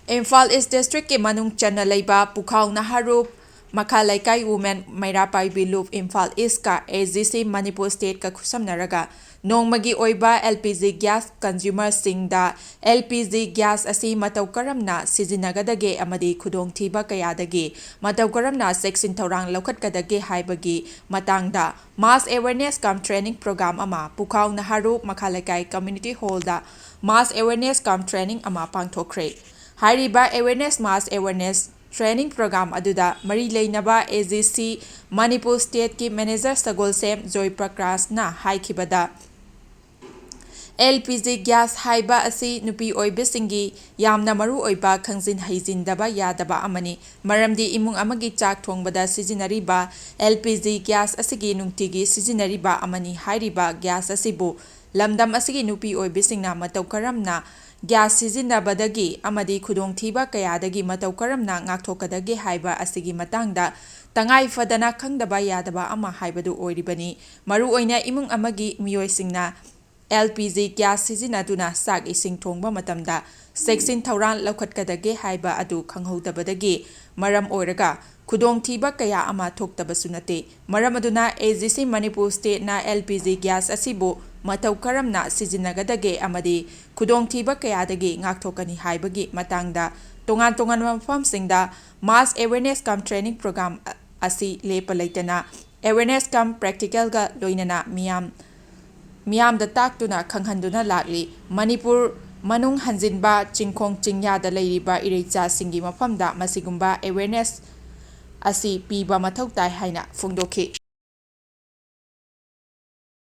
Imphal East District ke Manung Chana Leiba Pukhao Naharup Makha leikai women Meirapaibi loop Imphal East ka AGC Manipur State ka Khutsamnaraga Nomgmagi oiba LPG Gas Consumer shing da LPG Gas Ashi Matou karamna sijinnadage amadi khudong thiba kyadagi Matou karamna checksin Thourang loukhatkadage haibagi Matang da Mass Awarnes kam training program ama Pukhao Naharup Makha leikai community hall da Mass Awarnes kam training ama pangthokhre haiba awareness mass awareness training program aduda mari leinaba AGC Manipur State ki manager Sagol Sem Joy Prakash na haikibada LPG gas haiba asi nupi oibisingi yamna maru oiba khangzin haijindaba yadaba amani maramdi imung amagi chak thongbada sijinnariba LPG gas asigi nungtigi sijinnariba amani hairiba gas asibu lamdam asigi nupi oibisingna matau karamna gas sijinnabadagi amadi khudong thiba kyadagi matau karamna ngakthokadage haiba asigi matangda tangai fadana khangdaba yadaba ama haibadu oiribani maru oina imung amagi miyoisingna LPG gas sijinnaduna sak ising thongba matamda checksin Thourang loukhatkadage haiba adu khanghodabadagi maram oiraga khudong thiba kaya ama thoktabasu nate maram aduna AGC Manipur State na LPG gas asibu matau karamna sijinnadage amadi khudong thiba kyadagi ngakthokani haibagi matangda tongan mafamsingda mass awareness kam training program asi lepa leitana awareness kam practical ga loinana miyam da taktuna khanghanduna lakli Manipur Manung hanjinba chingkhong chingyada leiriba ireicha singi mafamda masigumba awareness asi piba mathau tai haina phungdokhi